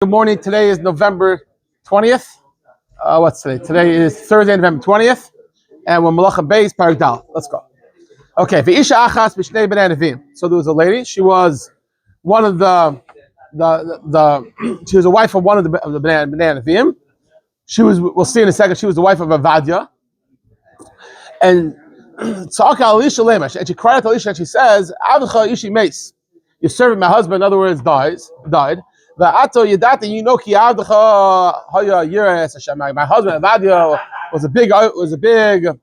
Good morning. Today is November 20th. What's today? Today is Thursday, November 20th. And we're Malachim Beis, Perek Dal. Let's go. Okay. Ve'isha achas b'shnei b'nei nevim. So there was a lady. She was one of she was a wife of one of the b'nei nevim. She was, we'll see in a second, she was the wife of Ovadiah. And tza'aka Elisha lemash. And she cried out to Elisha and she says, Avcha ishi meis. Your servant, my husband, in other words, died. My husband Ovadiah was a big Eved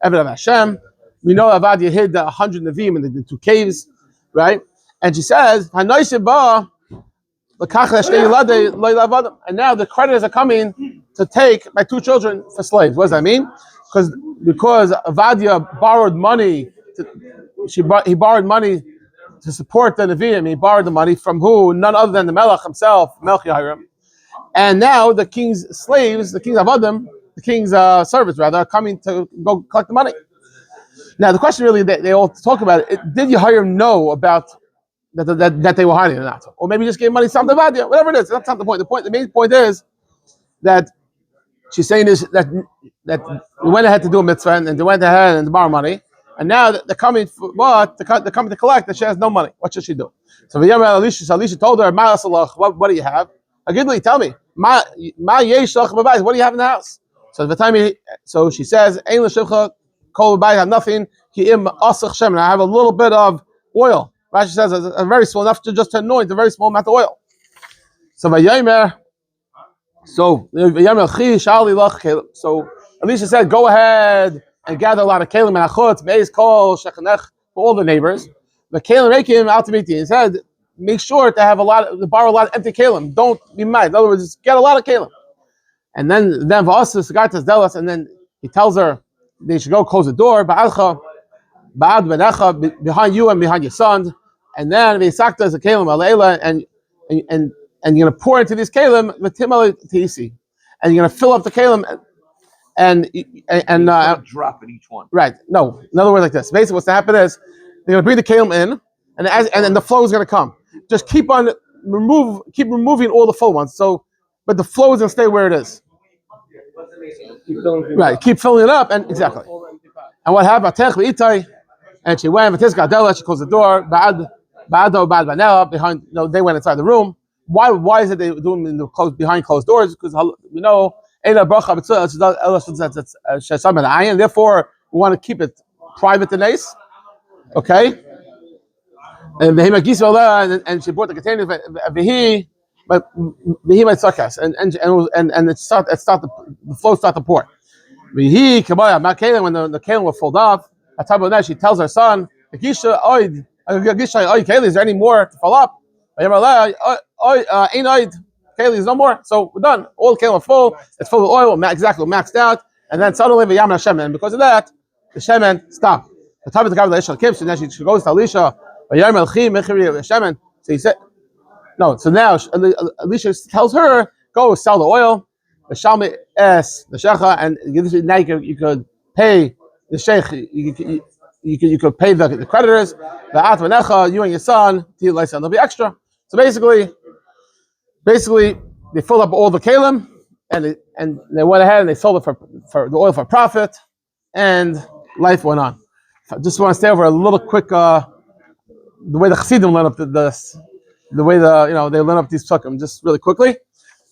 of Hashem. We know Ovadiah hid the 100 Navim in the two caves, right? And she says, and now the creditors are coming to take my two children for slaves. What does that mean? Because Ovadiah borrowed money. He borrowed money to support the Nevi'im. He borrowed the money from who? None other than the Melech himself, Melchiah. And now the king's slaves, the king's Avadim, the king's servants rather, are coming to go collect the money. Now the question really, they all talk about it. Did Yehuda know about that they were hiding or not? Or maybe just gave money to some Avadim, whatever it is. That's not the point. The main point is that she's saying is that they went ahead to do a mitzvah and they went ahead and borrow money. And now they're coming for what? They're coming to collect, and she has no money. What should she do? So Elisha told her, what do you have? Agidli, tell me. What do you have in the house? So the time she says, I have nothing. And I have a little bit of oil. Rashi says a very small, enough to just anoint a very small amount of oil. So Elisha said, go ahead and gather a lot of kelim and achot, meis kol shechanech for all the neighbors. The kelim reikim out to meet you. He said, make sure to borrow a lot of empty kelim. Don't be mad. In other words, just get a lot of kelim. And then v'asus gatas delas, and then he tells her they should go close the door. Ba'adcha, ba'ad benecha, behind you and behind your sons. And then v'isakta is a kelim alayla, and you're going to pour into these kelim v'timal tisi, and you're going to fill up the kelim. And drop in each one. Right. No. In other words, like this. Basically, what's going to happen is they're going to bring the kelim in, and then the flow is going to come. Just keep removing all the full ones. But the flow is going to stay where it is. Right. Keep filling it up, and exactly. And what happened? And she went. She closed the door. Behind. They went inside the room. Why is it they doing in behind closed doors? Because we know. Therefore, we want to keep it private and nice. Okay? And she brought the container but might sarkas and the flow started to pour. When the kelim were filled up, at time of that she tells her son, is there any more to fill up? Keli is no more, so we're done. All the kelim are full. It's full of oil, exactly maxed out. And then suddenly the Yaman Shemen, and because of that, the Shemen stopped. The time of the Elisha came, so now she goes to Elisha. So he said, no. So now Elisha tells her, go sell the oil. The Shalmi es the Shecha, and now you could pay the Sheikh. You could pay the creditors. The Atvanecha, you and your son, there'll be extra. So basically, they filled up all the kelim, and they went ahead and they sold it for the oil for profit, and life went on. I just want to stay over a little quick the way the Chassidim line up the way they line up these psukim just really quickly.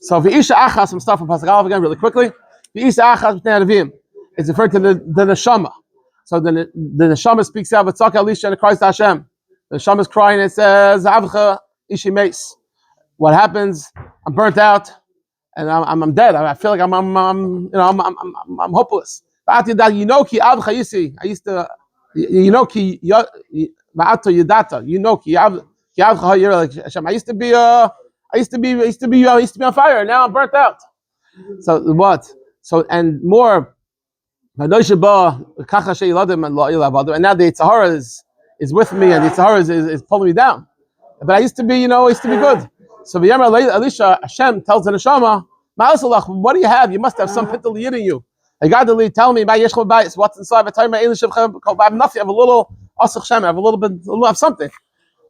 So v'isha achas, some stuff from Pasuk Aleph again really quickly. V'isha achas b'nei nevim. It's referring to the neshama. So the neshama speaks out, v'tzaka Elisha and cries to Hashem. The neshama is crying. It says, "Avcha ishi meis." What happens? I'm burnt out, and I'm dead. I feel like I'm hopeless. I used to, I used to be on fire. And now I'm burnt out. So what? So and more. And now the Yitzhahara is with me, and the Yitzhahara is pulling me down. But I used to be good. So Elisha, Hashem tells the neshama, what do you have? You must have some pital yid in you. God, tell me, what's inside? I have nothing. I have a little asach Hashem. I have a little bit of something.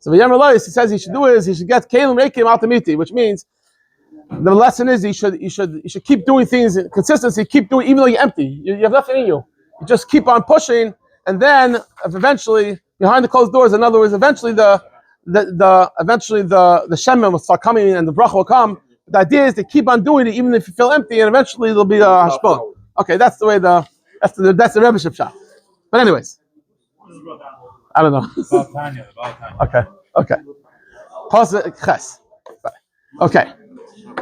So the Yemer he says he should do is he should get Kalim Reikim Altamiti, which means the lesson is you should keep doing things in consistency, keep doing even though you're empty. You have nothing in you. You just keep on pushing, and then eventually behind the closed doors, in other words, eventually the Shemen will start coming and the bracha will come. The idea is to keep on doing it even if you feel empty, and eventually there'll be a hashpon. Okay, that's the way that's the Rebbe shot. But anyways, I don't know. Okay. Okay.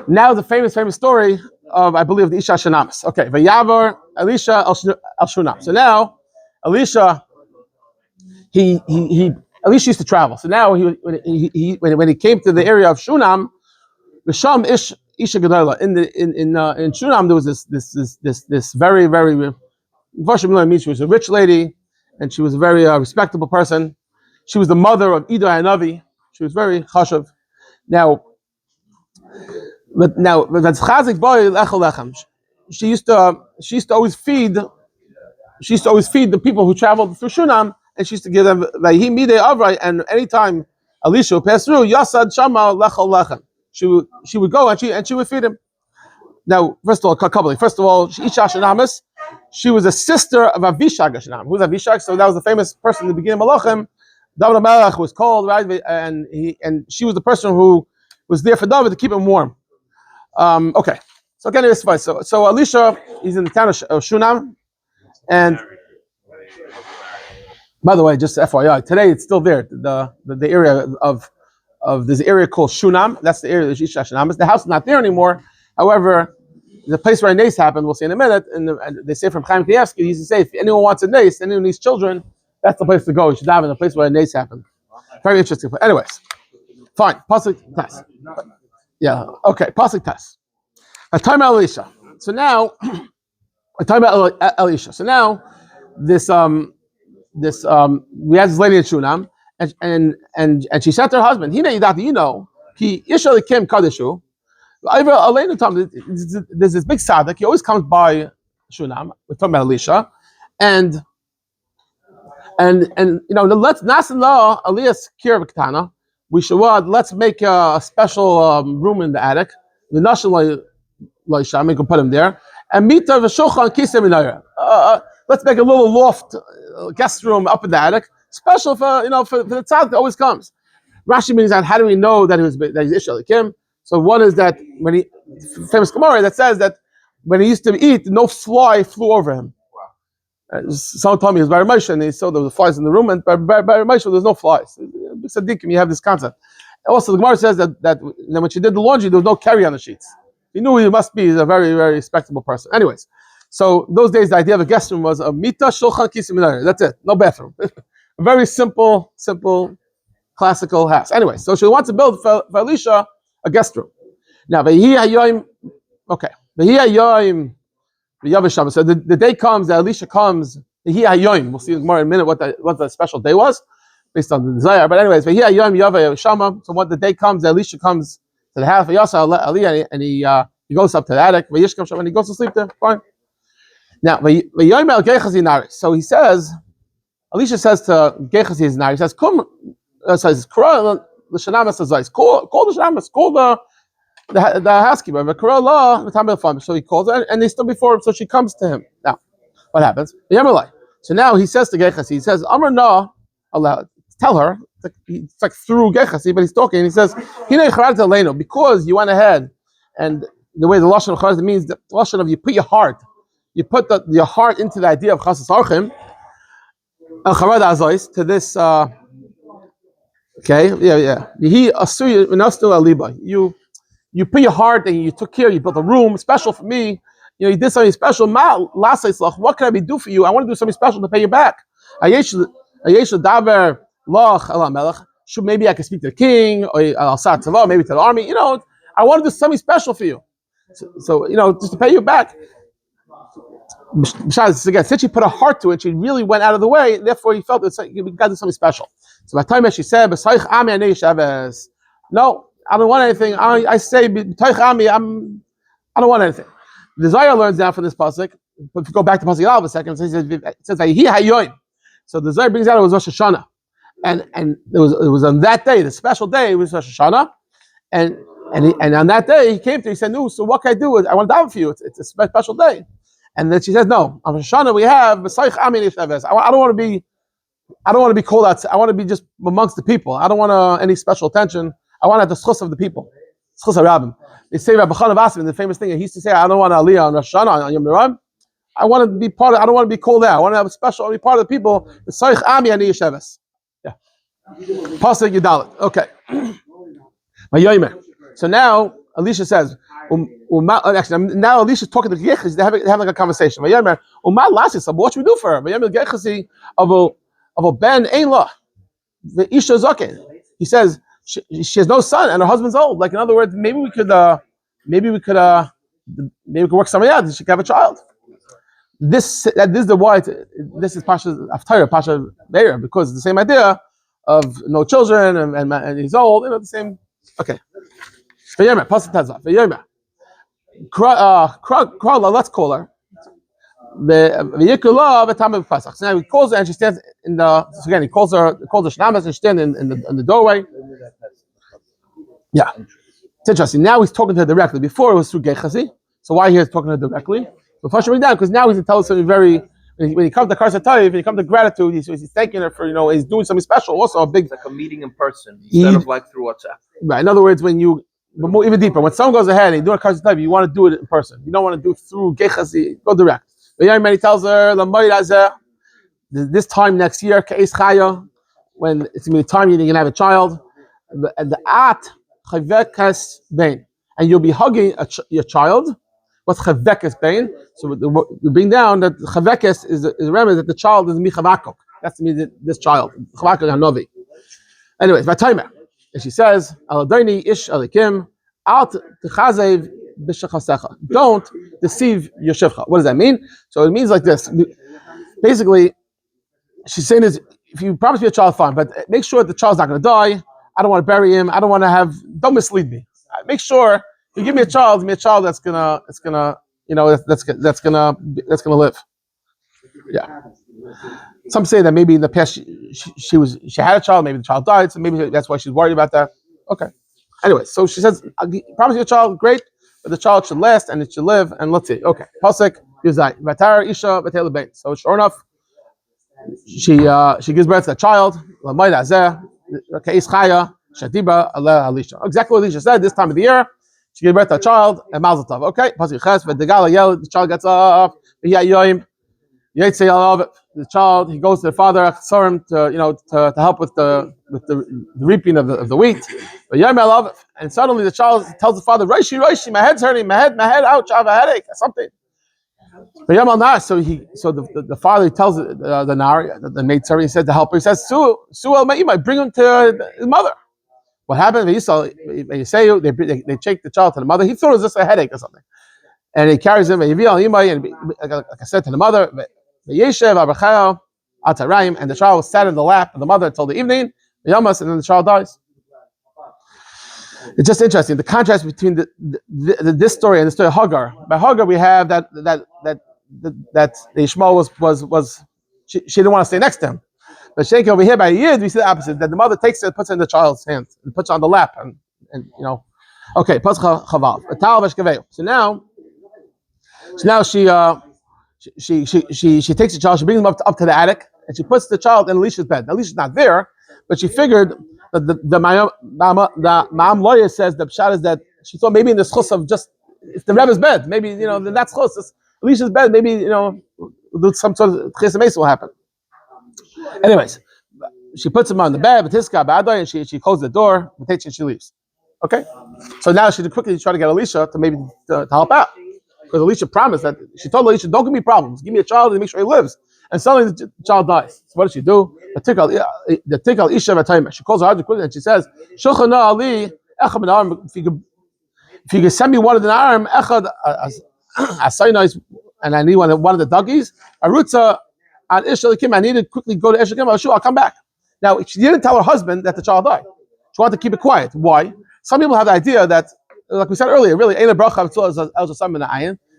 Now the famous story of, I believe, the Isha Shunamis. Okay, Vayavar Elisha al Shunam. So now Elisha Elisha used to travel. So now when he came to the area of Shunam, the Sham Isha Gedola in Shunam there was this very she was a rich lady, and she was a very respectable person. She was the mother of Yehuda HaNavi. She was very chashav. Now that's chazik boy lechel lechem. She used to always feed the people who traveled through Shunam, and she used to give them vayhi midei avrai. And anytime Elisha would pass through, Yasad Shama lechel lechem. She would go and she would feed him. Now, first of all, Isha Shunamis, she was a sister of Avishag Shunamis. Who's Avishag? So that was the famous person in the beginning of Malachim. David HaMelech was called, right? And she was the person who was there for David to keep him warm. Okay. So again, it's fine. So Elisha, he's in the town of Shunam, and by the way, just FYI, today it's still there. The area of there's an area called Shunam. That's the area of Isha Shunamis. The house is not there anymore. However, the place where a nace happened, we'll see in a minute, and they say from Chaim Kanievsky, he used to say, if anyone wants a nace, anyone needs children, that's the place to go. You should have in the place where a nace happened. Very interesting. Anyways, fine. Pasuk test. Yeah. Okay. Pasuk test. A time Elisha. So now, a time Elisha. So now, we had this lady in Shunam, and she said to her husband, "Hina yidati, you know, ki yishali kim kadishu." There's this big tzaddik. He always comes by Shunam. We're talking about Elisha, and let's nasan Elias kirvktana. We should let's make a special room in the attic. The nashon loisham, we can put him there, and mita v'shulchan kisem inayra. Let's make a little loft guest room up in the attic, special for the tzaddik that always comes. Rashi means that how do we know that he's Isha Kim? So one is that when famous Gemara that says that when he used to eat, no fly flew over him. Someone told me he was very much, and he saw there were flies in the room, and very much there's no flies. You have this concept. Also, the Gemara says that when she did the laundry, there was no carry on the sheets. He knew he must be a very, very respectable person. Anyways, so those days the idea of a guest room was a mita shulchan kisim minayah. That's it, no bathroom. A very simple, classical house. Anyway, so she wants to build for Elisha a guest room. Now, so the day comes that Elisha comes. We'll see more in a minute what the special day was, based on the desire. But anyways, so what the day comes, that Elisha comes to the house of Yasa and he goes up to the attic, and he goes to sleep there. Fine. Now, so he says, Elisha says to Gechazi Nari, he says, "Come," says, "Call the Shunamis, call the Shunamis, call the housekeeper." So he calls her, and they stood before him. So she comes to him. Now, what happens? So now he says to Gechazi, he says, "Amar na, tell her." It's like through Gechazi, but he's talking. He says, because you went ahead, and the way the lashon of Chazal means the lashon of you put your heart into the idea of Chasas Archim. To this, you put your heart and you took care. You built a room special for me. You did something special. What can I do for you? I want to do something special to pay you back. Maybe I can speak to the king, or maybe to the army. I want to do something special for you. So just to pay you back. Again, since she put a heart to it, she really went out of the way. Therefore, he felt we got to do something special. So by the time she said, "No, I don't want anything." I say, "I don't want anything." The Zohar learns now from this pasuk. But if you go back to pasuk Al a second, it says, "Vayihi hayoim." So the Zohar brings out it was Rosh Hashanah, And it was on that day, the special day, it was Rosh Hashanah, and on that day he came to her, he said, no, so what can I do? I want to daven for you. It's a special day. And then she says, no, on Rosh Hashanah we have I don't want to be called out. I want to be just amongst the people. I don't want any special attention. I want to have the schus of the people. Schus HaRabbim. They say Rabbi Chana Vasim, the famous thing, he used to say, I don't want to aliyah on Rosh Hashanah, on Yom Ne'erim. I want to be part of, I don't want to be called out. I want to have a special, I want to be part of the people. Yeah. Pasuk Yudalit. Okay. So now Elisha says, actually, now Elisha's talking to Gehazi. They're having like a conversation. What should we do for her? Of a ben ein la, the isha zaken. He says she has no son and her husband's old. Like in other words, maybe we could work something out. She could have a child. This is the why. This is Pasha's Haftarah, Pasha Meir, because it's the same idea of no children and he's old. The same. Okay. Let's call her. So now he calls her and she stands in the. So again, he calls her Shunamis and she stands in the doorway. Yeah, it's interesting. Now he's talking to her directly. Before it was through Gehazi. So why here he's talking to her directly? So first bring down because now he's going to tell us something very. When he comes to Karsatayv, when he comes to gratitude, he's thanking her for he's doing something special. Also a big. It's like a meeting in person instead of like through WhatsApp. Right. In other words, but more even deeper, when someone goes ahead and you do a Karsatayv, you want to do it in person. You don't want to do it through Gehazi. Go direct. He tells her, this time next year, when it's going to be time you're going to have a child, and you'll be hugging your child. What's chavekes bein? So we bring down that chavekes is a remedy that the child is michavakok. That's to mean this child, chavakok HaNavi. Anyways, Vatimer, and she says, Aladoni ish alikim, out techazev. Don't deceive your shivcha. What does that mean? So it means like this. Basically, she's saying is, if you promise me a child, fine, but make sure the child's not going to die. I don't want to bury him. I don't want to don't mislead me. Make sure if you give me a child that's gonna live. Yeah. Some say that maybe in the past she had a child, maybe the child died, so maybe that's why she's worried about that. Okay. Anyway, so she says, I'll promise you a child, great. But the child should last and it should live, and let's see. Okay, Pasuk Yuzai. Vatar Isha Vatel Bein. So sure enough, she gives birth to a child. Lamayda Azeh Keis Chaya Shadiba Allah Elisha. Exactly what Elisha said. This time of the year, she gave birth to a child and Mazel Tov. Okay, Pasuk Ches V'Degala Yel. The child gets up. Yomi. The child, he goes to the father to help with the reaping of the wheat. And suddenly the child tells the father, Reishi, my head's hurting, my head, ouch, I have a headache, something. So the father tells the Nar, the maid servant, he said to help her, he says, Su el Ma'imai, bring him to his mother. What happened? They take the child to the mother. He thought it was just a headache or something. And he carries him, and like I said to the mother, and the child was sat in the lap of the mother until the evening, and then the child dies. It's just interesting the contrast between this story and the story of Hagar. By Hagar, we have that the Ishmael was she didn't want to stay next to him. But Sheikh over here by Yid, we see the opposite, that the mother takes it and puts it in the child's hands and puts it on the lap and okay. So now she takes the child, she brings him up to the attic, and she puts the child in Elisha's bed. Now, Elisha's not there, but she figured that the Ma'am lawyer says the pshat is that she thought maybe in the schus of just it's the Rebbe's bed, maybe that's schus, Elisha's bed, maybe some sort of chisames will happen. Anyways, she puts him on the bed, and she closes the door, and she leaves. Okay, so now she quickly try to get Elisha to maybe to help out. Because Elisha promised that she told Elisha, don't give me problems, give me a child and make sure he lives. And suddenly the child dies. So what does she do? The tikal isha v'tayma. She calls her husband quickly and she says, Shulchana Ali, if you could send me one of the arm, and I need one of the doggies, Arutza and Ishalikim, I need to quickly go to Ishalikim, sure, I'll come back. Now, she didn't tell her husband that the child died. She wanted to keep it quiet. Why? Some people have the idea that, like we said earlier, really, ain't a bracha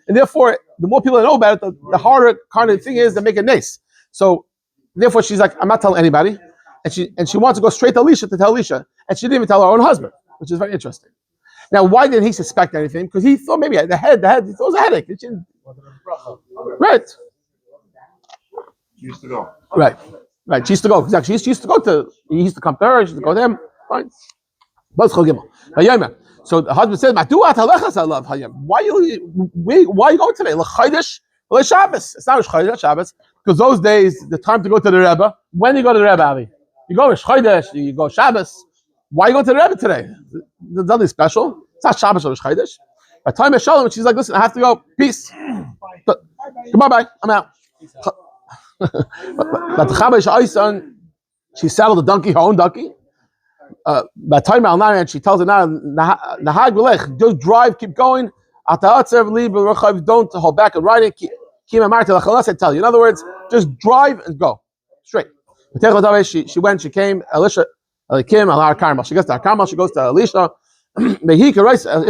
and therefore, the more people that know about it, the harder kind of thing is to make a nice. So, therefore, she's like, I'm not telling anybody. and she wants to go straight to Elisha to tell Elisha, and she didn't even tell her own husband, which is very interesting. Now, why didn't he suspect anything? Because he thought maybe the head, he thought it was a headache. Right. She used to go. Right. She used to go. Exactly. She used to go to. He used to come to her. She used to go to him. Fine. So the husband said, why are you going today? Shabbos. It's not Shabbos. Because those days, the time to go to the Rebbe. When you go to the Rebbe, Avi? You go Chodesh, you go Shabbos. Why you go to the Rebbe today? There's nothing special. It's not Shabbos or Chodesh. By the time of Shalom, she's like, listen, I have to go. Peace. Goodbye, I'm out. But the Chabad she saddled the donkey, her own donkey. By the time and she tells her now, Nahag Belech, just drive, keep going. Don't hold back and ride it. I tell you. In other words, just drive and go straight. She went, she came. Elisha, Elikim, Al Carmel. She goes to Carmel. She goes to Elisha. When Elisha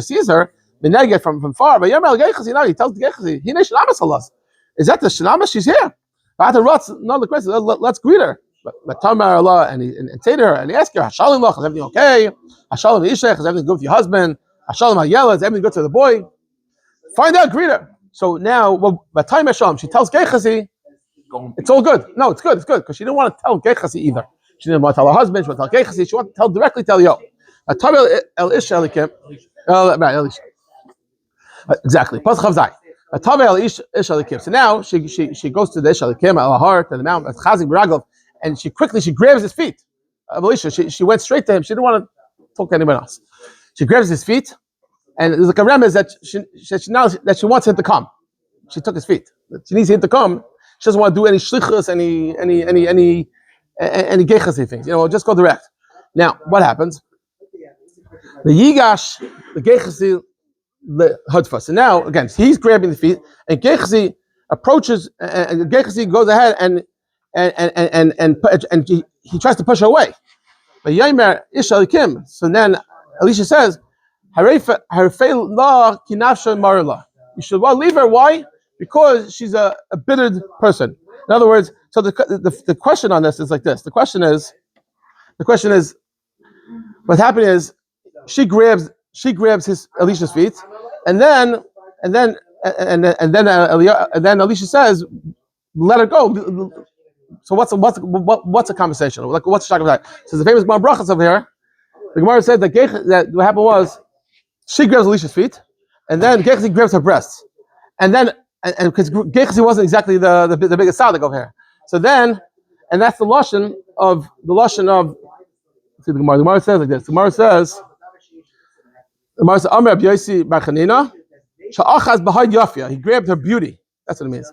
sees her, from far, but he tells the Gechazi, he Shunamis Allah. Is that the Shunamis? She's here. Let's greet her. But Tamar Allah and say to her, and he asks her, Hashalom Lach, is everything okay? Hashalom Ishech, is everything good with your husband? Hashalom Hayela, is everything good to the boy? Find out, greet her. So now, by time Hashalom, she tells Gechazi, it's all good. No, it's good, because she didn't want to tell Gechazi either. She didn't want to tell her husband, she wanted to tell Gechazi, she wanted to directly tell Yo. Elisha Elisha. Exactly. So now she goes to the Ish Elikim, al heart, and the mount, Chazik Baragov, and she grabs his feet. Elisha, she went straight to him. She didn't want to talk to anyone else. She grabs his feet, and there's like a remez that she wants him to come. She took his feet. She needs him to come. She doesn't want to do any shlichus, any gechazi things. Just go direct. Now, what happens? The Yigash, the gechazi, the hudfa. So now, again, he's grabbing the feet, and Gechazi approaches, and Gechazi goes ahead and he tries to push her away. But Yomer Ish Elikim. So then Elisha says, you should leave her. Why? Because she's a bittered person. In other words, so the question on this is like this. The question is, what's happening is she grabs Elisha's feet, and then Elisha says, "Let her go." So what's a conversation? Like what's the shak? So the famous Gemara Brachas over here. The Gemara said that what happened was she grabs Elisha's feet, and then Gechazi grabs her breasts, and because Gechazi wasn't exactly the biggest tzaddik over here. So then, and that's the lashon of. See, the Gemara says like this. The Gemara says. Amr Yosi Barchanina, Sha'achaz Bahad Yafia. He grabbed her beauty. That's what it means.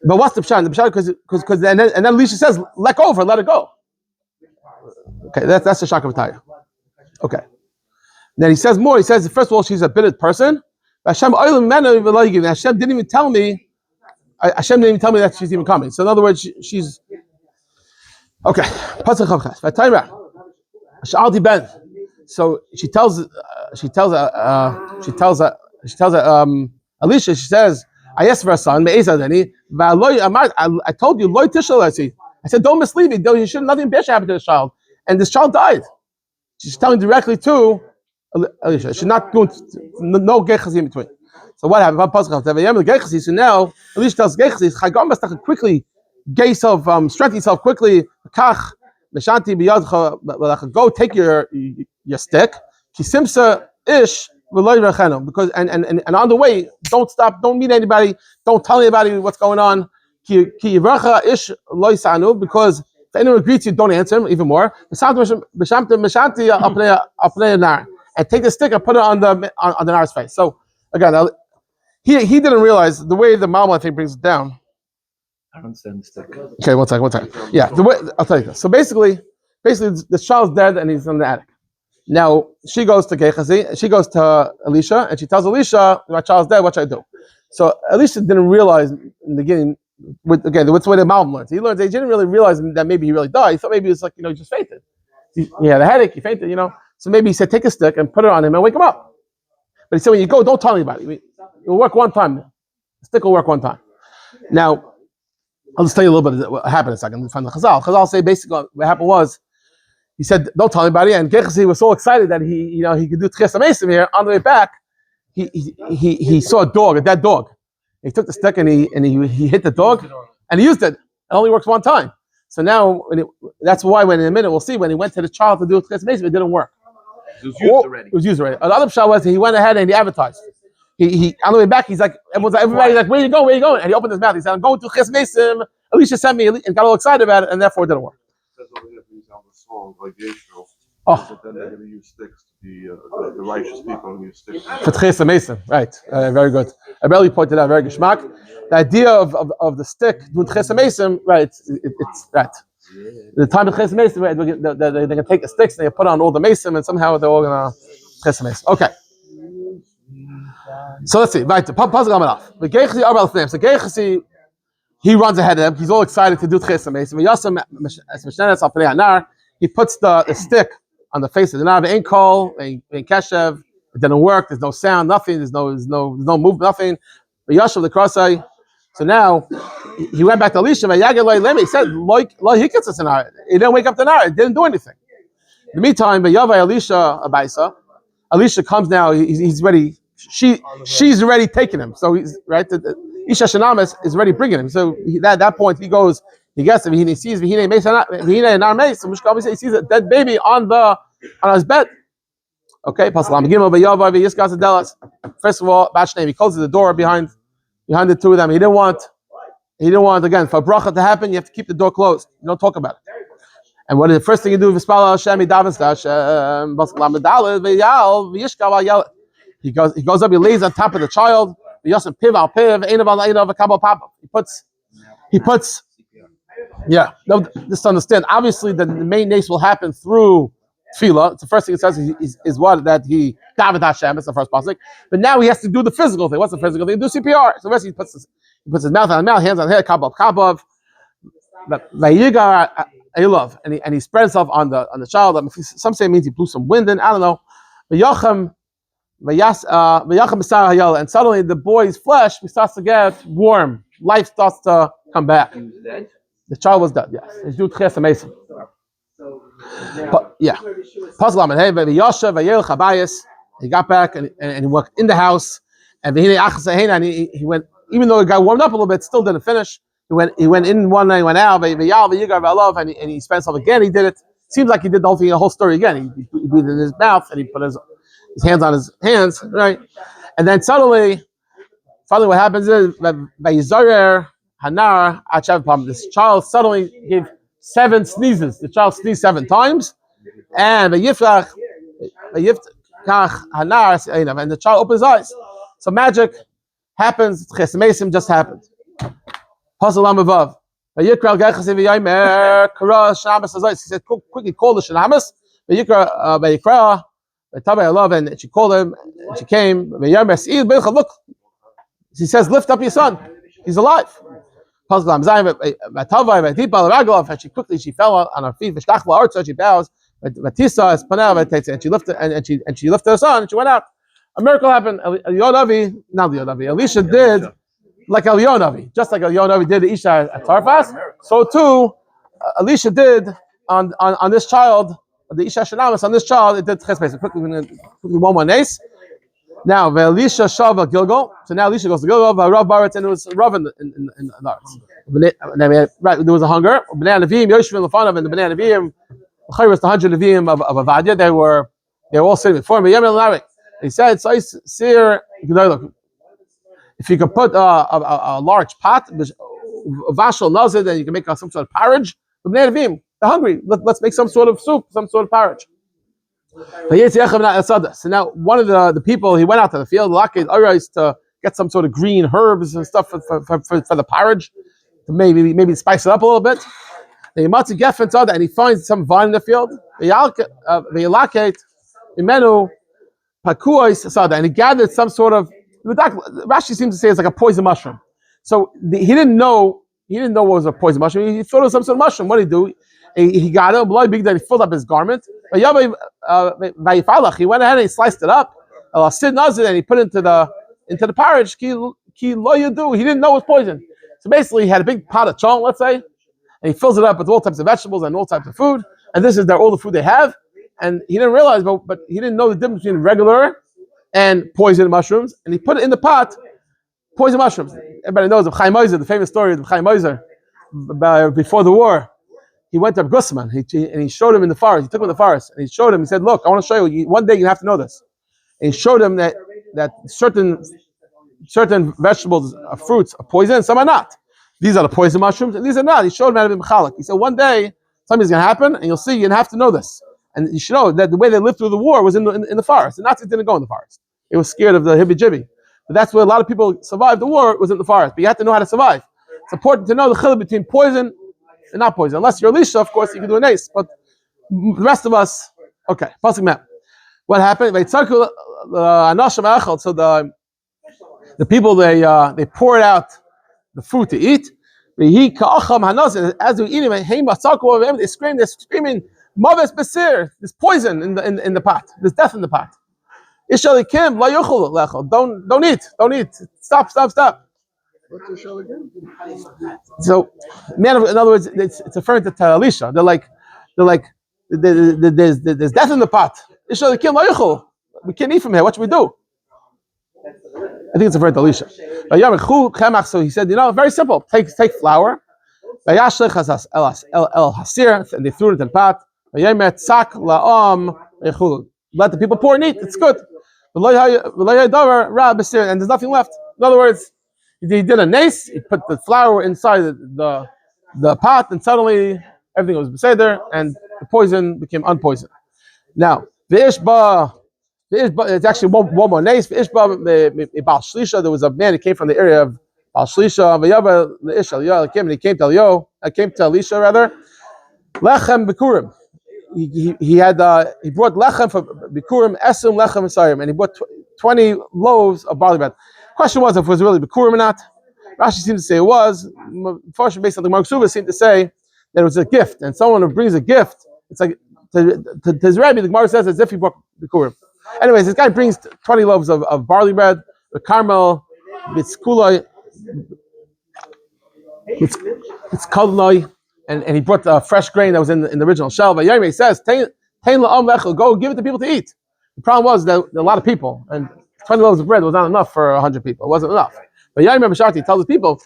But what's the pshat? The pshat because then Elisha says, let go of her, let her go. Okay, that's the shak of Taya. Okay. Then he says more. He says, first of all, she's a bitted person. Hashem didn't even tell me. Hashem didn't even tell me that she's even coming. So in other words, she's okay. So she tells Elisha, she says, I asked for a son, I told you, I said, don't mislead me, you should nothing bad should happen to this child. And this child died. She's telling directly to Elisha. She's not doing no gechazi in between. So what happened? So now Elisha tells Gechazi, quickly, get yourself, strengthen yourself quickly. Go take your stick. Kisimsa ish because and on the way, don't stop, don't meet anybody, don't tell anybody what's going on. Ish because if anyone greets you, don't answer him even more. And take the stick and put it on the nar's face. So again, he didn't realize the way the Malma I think brings it down. I don't understand the stick. Okay, one second. Yeah, the way I'll tell you this. So basically, the child's dead and he's in the attic. Now she goes to Gechazi, she goes to Elisha, and she tells Elisha, "My child's dead. What should I do?" So Elisha didn't realize in the beginning. What's the way the Malm learns? He learns. He didn't really realize that maybe he really died. He thought maybe it's like he just fainted. He had a headache. He fainted. So maybe he said, "Take a stick and put it on him and wake him up." But he said, "When you go, don't tell anybody. It'll work one time. The stick will work one time." Now. I'll just tell you a little bit of what happened in a second from the Chazal. Chazal say basically what happened was he said, "Don't tell anybody." And Gechasi was so excited that he could do Tchias HaMesim here. On the way back, he saw a dog, a dead dog. He took the stick and he hit the dog, and he used it. It only works one time. So now that's why when in a minute we'll see when he went to the child to do Tchias HaMesim, it didn't work. It was used already. It was used already. Another pshat was he went ahead and he advertised. He on the way back, he's like, everybody's like, where you going? Where you going? And he opened his mouth. He said, I'm going to Tchias HaMesim. Elisha sent me and got all excited about it, and therefore it didn't work. It says over here, for example, songs like Yeshua. Oh. Then they're going to use sticks to be the righteous people are going to use sticks. For Tchias HaMesim, right? Very good. I barely pointed out, very geschmack. The idea of the stick doing Tchias HaMesim, right? It's right. The time of Tchias HaMesim, right, they're going to take the sticks and they put on all the mesim, and somehow they're all going to Tchias HaMesim. Okay. So let's see. Right, puzzle coming off. The Gechasi Arbal Flames. The Gechasi, he runs ahead of them. He's all excited to do Tchias HaMesim. He puts the stick on the face of the Nar. Ain't call, ain't keshev. It didn't work. There's no sound, nothing. There's no movement, nothing. But Yashav the Krasai. So now he went back to Elisha. He said, he didn't wake up the Nar. It didn't do anything. In the meantime, Elisha Abaisa. Elisha comes now. He's ready. She's already taking him. So he's right. The Isha Shunamis is already bringing him. So at that point, he goes. He gets him. He sees. He sees a dead baby on his bed. Okay. First of all, Bashneim, he closes the door behind the two of them. He didn't want again for bracha to happen. You have to keep the door closed. You don't talk about it. And what is the first thing you do? Hashem, he davens to Hashem. He goes up, he lays on top of the child. He puts. Yeah, no, just to understand. Obviously, the main nace will happen through tefillah. It's the first thing it says is what that he davened Hashem. It's the first pasuk. But now he has to do the physical thing. What's the physical thing? Do CPR. So the rest he puts his mouth on the mouth, hands on the head, kabav. And he spread himself on the child. Some say it means he blew some wind in. I don't know. And suddenly the boy's flesh starts to get warm. Life starts to come back. He was dead? The child was dead, yes. He's doing Tchias HaMesim. Yeah. He got back and he walked in the house. And he went, even though it got warmed up a little bit, still didn't finish. He went in one night, he went out, and he spent himself again. He did it. Seems like he did the whole story again. He breathed in his mouth and he put his hands on his hands, right? And then suddenly what happens is this child suddenly gave 7 sneezes. The child sneezed 7 times, and and the child opened his eyes. So magic happens. Tchias HaMesim just happened. Puzzle Amavav. He said, quickly call the Shunamis. And she called him, and she came. Look, she says, lift up your son. He's alive. And she fell on her feet. She bows. And she lifted her son, and she went out. A miracle happened. Elisha did like Yomi, just like Yomi did the Isha at Tarfas. So too, Elisha did on this child, the Isha Shunamis on this child. It did Tchias HaMesim. Quickly, one more nace. Now, Elisha Shava Gilgal. So now Elisha goes to Gilgal. Rav Baritz, and it was Rav in the arts. Right, there was a hunger. Bnei Nevi'im, Yoshvin Lefanav, and the Bnei Nevi'im. Was the 100 Nevi'im of Ovadiah. They were all sitting before him. He said, if you could put a large pot, vashal nazir, then you can make some sort of porridge. The Bnei Nevi'im, they're hungry. Let's make some sort of soup, some sort of porridge. So now one of the people, he went out to the field, to get some sort of green herbs and stuff for the porridge, to maybe spice it up a little bit. And he finds some vine in the field. And he gathered some sort of, Rashi seems to say it's like a poison mushroom. So he didn't know what was a poison mushroom. He thought it was some sort of mushroom. What did he do? He got it. He filled up his garment. He went ahead and he sliced it up. And he put it into the porridge. He didn't know it was poison. So basically, he had a big pot of chong, let's say, and he fills it up with all types of vegetables and all types of food. And this is all the food they have. And he didn't realize, but he didn't know the difference between regular and poison mushrooms. And he put it in the pot, poison mushrooms. Everybody knows of Chaim Ozer, the famous story of Chaim Ozer. Before the war, he went to Gusman and he showed him in the forest. He took him in the forest and he showed him. He said, "Look, I want to show you. One day you have to know this." And he showed him that certain vegetables, fruits, are poison, some are not. These are the poison mushrooms, and these are not. He showed him how to be mechalek. He said, "One day something's going to happen, and you'll see. You have to know this." And you should know that the way they lived through the war was in the forest. The Nazis didn't go in the forest. They were scared of the hibby-jibby. But that's where a lot of people survived the war, was in the forest. But you have to know how to survive. It's important to know the chiluk between poison and not poison. Unless you're Elisha, of course, you can do a nice. But the rest of us, okay. Pasuk map. What happened? So the people, they poured out the food to eat. As they're eating, they're screaming, Maves Besir, there's poison in the pot. There's death in the pot. Don't eat. Stop. What's the show again? So, in other words, it's referring to Elisha. They're like, there's death in the pot. We can't eat from here. What should we do? I think it's referring to Elisha. So he said, very simple. Take flour. And they threw it in the pot. Let the people pour and eat. It's good. And there's nothing left. In other words, he did a nace. He put the flour inside the pot, and suddenly everything was beseder, and the poison became unpoisoned. Now, it's actually one more nace. There was a man who came from the area of Baal Shlisha. And he came to Elisha rather. Lechem bikurim. He brought lechem for bikurim, esum lechem esayim, and he brought 20 loaves of barley bread. Question was if it was really bikurim or not. Rashi seems to say it was. Unfortunately, based on the miraculously seemed to say that it was a gift, and someone who brings a gift, it's like to his rabbi. The Gemara says as if he brought bikurim. Anyways, this guy brings 20 loaves of barley bread, with caramel, it's kulai, it's kalnoi. And he brought fresh grain that was in the original shell. But Yomi says, go give it to people to eat. The problem was that there were a lot of people, and 20 loaves of bread was not enough for 100 people. It wasn't enough. But Yomi B'Sharti tells the people,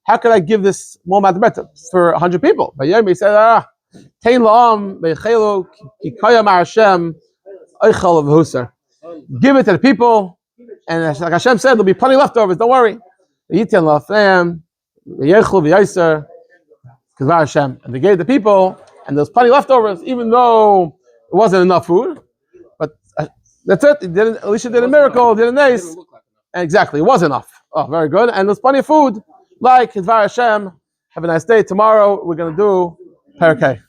how could I give this more amount of bread for 100 people? But Yomi said, give it to the people, and like Hashem said, there'll be plenty leftovers. Don't worry. Hashem, and they gave the people, and there's plenty leftovers, even though it wasn't enough food. But that's it. Elisha did a miracle, did a nice. Exactly, it was enough. Oh, very good. And there's plenty of food. Like Hashem. Have a nice day. Tomorrow we're going to do Perek.